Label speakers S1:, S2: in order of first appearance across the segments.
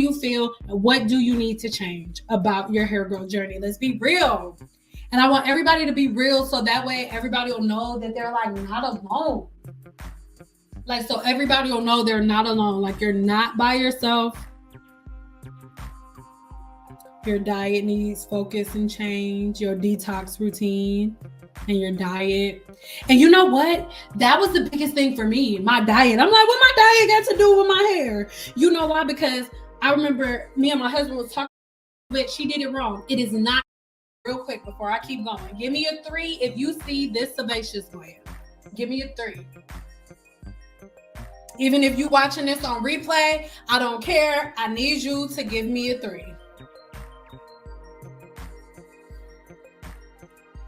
S1: you feel? And what do you need to change about your hair growth journey? Let's be real. And I want everybody to be real so that way everybody will know that they're like not alone. Like, so everybody will know they're not alone. Like, you're not by yourself. Your diet needs focus and change, your detox routine and your diet. And you know what? That was the biggest thing for me, my diet. I'm like, what my diet got to do with my hair? You know why? Because I remember me and my husband was talking, but she did it wrong. It is not. Real quick before I keep going. Give me a 3 if you see this sebaceous gland. Give me a 3. Even if you're watching this on replay, I don't care. I need you to give me a 3.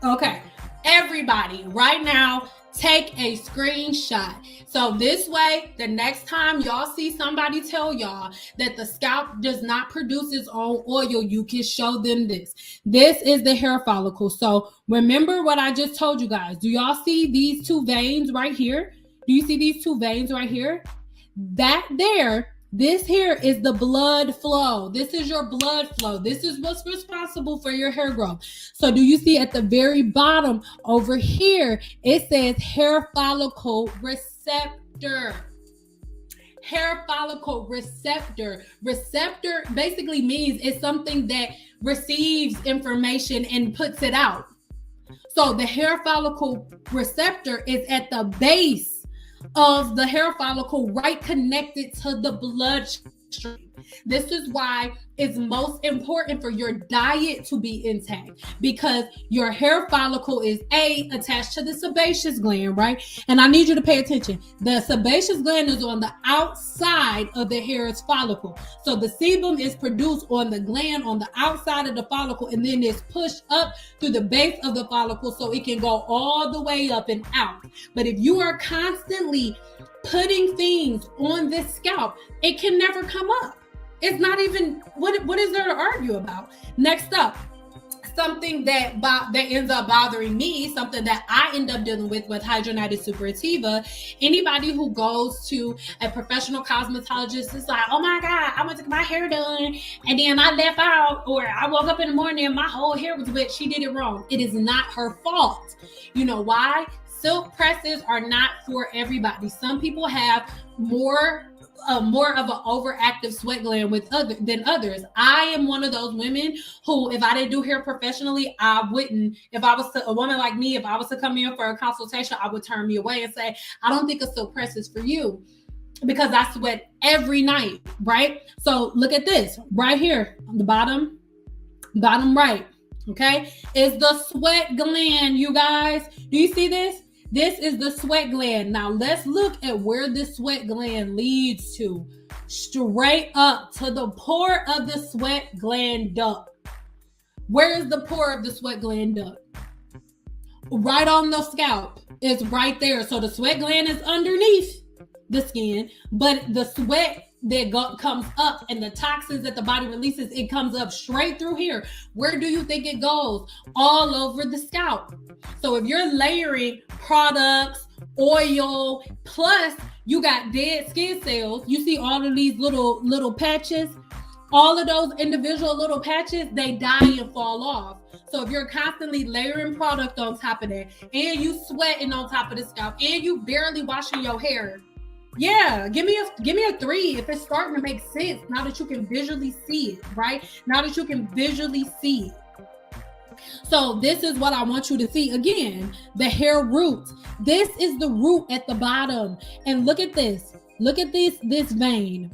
S1: Okay. Everybody, right now, take a screenshot. So this way, the next time y'all see somebody tell y'all that the scalp does not produce its own oil, you can show them this. This is the hair follicle. So remember what I just told you guys. Do y'all see these 2 veins right here? Do you see these 2 veins right here? That there, this here is the blood flow. This is your blood flow. This is what's responsible for your hair growth. So do you see at the very bottom over here, it says hair follicle receptor. Hair follicle receptor. Receptor basically means it's something that receives information and puts it out. So the hair follicle receptor is at the base of the hair follicle, right connected to the bloodstream. This is why it's most important for your diet to be intact, because your hair follicle is attached to the sebaceous gland, right? And I need you to pay attention. The sebaceous gland is on the outside of the hair's follicle. So the sebum is produced on the gland on the outside of the follicle, and then it's pushed up through the base of the follicle so it can go all the way up and out. But if you are constantly putting things on this scalp, it can never come up. It's not even, what is there to argue about? Next up, something that ends up bothering me, something that I end up dealing with hydronitis suppurativa. Anybody who goes to a professional cosmetologist is like, oh my God, I went to get my hair done and then I left out, or I woke up in the morning and my whole hair was wet. She did it wrong. It is not her fault. You know why? Silk presses are not for everybody. Some people have more of an overactive sweat gland than others. I am one of those women who, if I didn't do hair professionally, I wouldn't. If I was a woman like me, if I was to come in for a consultation, I would turn me away and say, I don't think a silk press is for you, because I sweat every night, right? So look at this right here on the bottom right, okay, is the sweat gland, you guys. Do you see this? This is the sweat gland. Now let's look at where this sweat gland leads to. Straight up to the pore of the sweat gland duct. Where is the pore of the sweat gland duct? Right on the scalp. It's right there. So the sweat gland is underneath the skin, but the sweat that comes up and the toxins that the body releases, it comes up straight through here. Where do you think it goes? All over the scalp. So if you're layering products, oil, plus you got dead skin cells, you see all of these little patches, all of those individual little patches, they die and fall off. So if you're constantly layering product on top of that, and you sweating on top of the scalp, and you barely washing your hair, yeah, give me a 3 if it's starting to make sense now that you can visually see it, right? Now that you can visually see it. So this is what I want you to see. Again, the hair root. This is the root at the bottom. And look at this. Look at this vein.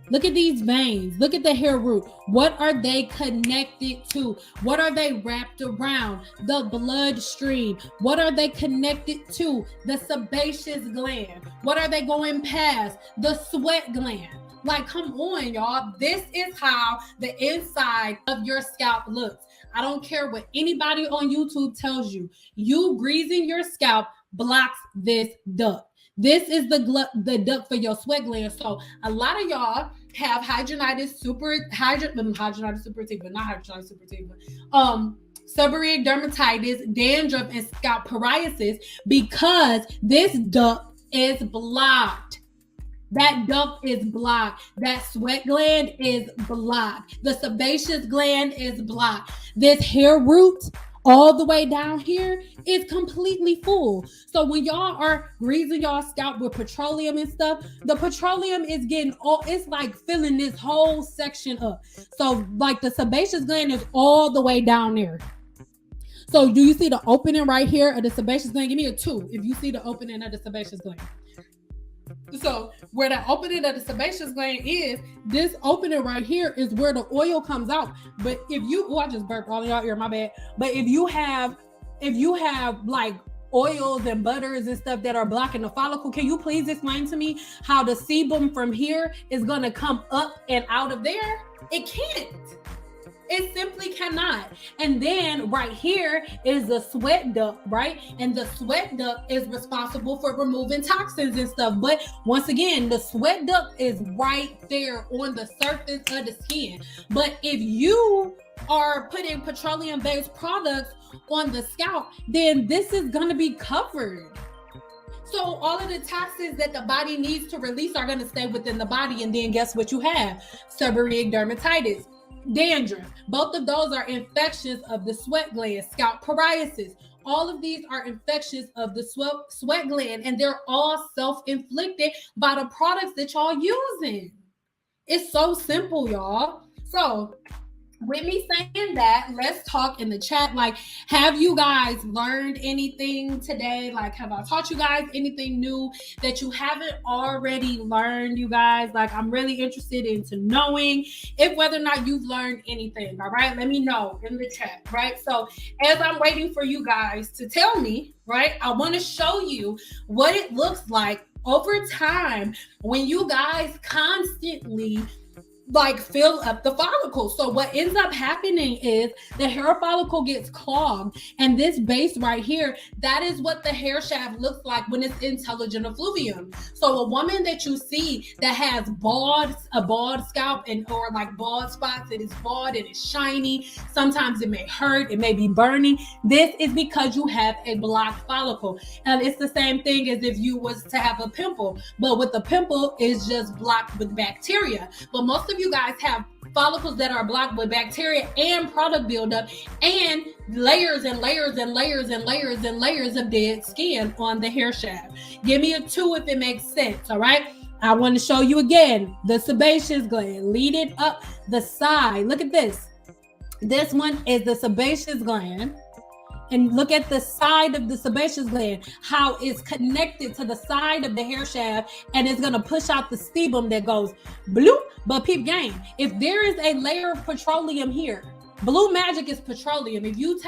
S1: Look at these veins. Look at the hair root. What are they connected to? What are they wrapped around? The bloodstream. What are they connected to? The sebaceous gland. What are they going past? The sweat gland. Like, come on, y'all. This is how the inside of your scalp looks. I don't care what anybody on YouTube tells you. You greasing your scalp blocks this duct. This is the duct for your sweat gland. So a lot of y'all have hydronitis suppurativa, seborrheic dermatitis, dandruff, and scalp psoriasis because this duct is blocked. That duct is blocked. That sweat gland is blocked. The sebaceous gland is blocked. This hair root all the way down here is completely full. So when y'all are greasing y'all scalp with petroleum and stuff, the petroleum is getting it's like filling this whole section up. So like the sebaceous gland is all the way down there. So do you see the opening right here of the sebaceous gland? Give me a 2 if you see the opening of the sebaceous gland. So where the opening of the sebaceous gland is, this opening right here is where the oil comes out. But if you, I just burped all in y'all ear, my bad. But if you have like oils and butters and stuff that are blocking the follicle, can you please explain to me how the sebum from here is gonna come up and out of there? It can't. It simply cannot. And then right here is the sweat duct, right? And the sweat duct is responsible for removing toxins and stuff. But once again, the sweat duct is right there on the surface of the skin. But if you are putting petroleum-based products on the scalp, then this is going to be covered. So all of the toxins that the body needs to release are going to stay within the body. And then guess what you have? Seborrheic dermatitis, dandruff. Both of those are infections of the sweat gland. Scalp psoriasis. All of these are infections of the sweat gland, and they're all self-inflicted by the products that y'all using. It's so simple, y'all. So with me saying that, let's talk in the chat. Like, have you guys learned anything today? Like, have I taught you guys anything new that you haven't already learned, you guys? Like, I'm really interested into knowing if whether or not you've learned anything. All right, let me know in the chat. Right, so as I'm waiting for you guys to tell me, right, I want to show you what it looks like over time when you guys constantly like fill up the follicle. So what ends up happening is the hair follicle gets clogged, and this base right here, that is what the hair shaft looks like when it's intelligent effluvium. So a woman that you see that has a bald scalp and or like bald spots, it is bald and it's shiny, sometimes it may hurt, it may be burning. This is because you have a blocked follicle. And it's the same thing as if you was to have a pimple, but with the pimple it's just blocked with bacteria. But most of you guys have follicles that are blocked with bacteria and product buildup and layers and layers and layers and layers and layers of dead skin on the hair shaft. Give me a 2 if it makes sense. All right, I want to show you again the sebaceous gland leading up the side. Look at this. This one is the sebaceous gland. And look at the side of the sebaceous gland, how it's connected to the side of the hair shaft, and it's going to push out the sebum that goes bloop. But peep game, if there is a layer of petroleum here, blue magic is petroleum. If you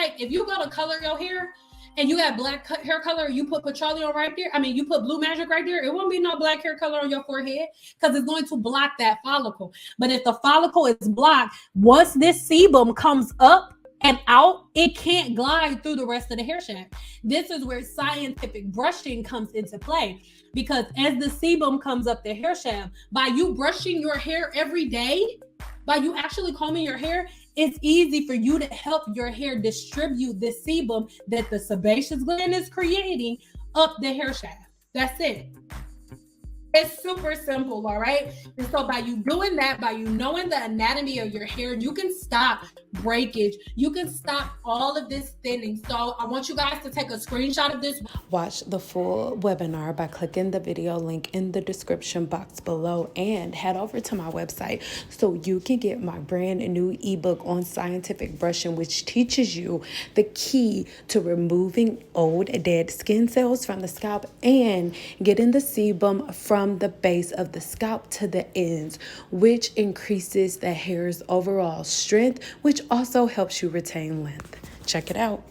S1: go to color your hair and you have black hair color, you put petroleum right there. I mean, you put blue magic right there. It won't be no black hair color on your forehead because it's going to block that follicle. But if the follicle is blocked, once this sebum comes up and out, it can't glide through the rest of the hair shaft. This is where scientific brushing comes into play, because as the sebum comes up the hair shaft, by you brushing your hair every day, by you actually combing your hair, it's easy for you to help your hair distribute the sebum that the sebaceous gland is creating up the hair shaft. That's it. It's super simple, all right? And so by you doing that, by you knowing the anatomy of your hair, you can stop breakage. You can stop all of this thinning. So I want you guys to take a screenshot of this.
S2: Watch the full webinar by clicking the video link in the description box below, and head over to my website so you can get my brand new ebook on scientific brushing, which teaches you the key to removing old dead skin cells from the scalp and getting the sebum from the base of the scalp to the ends, which increases the hair's overall strength, which also helps you retain length. Check it out.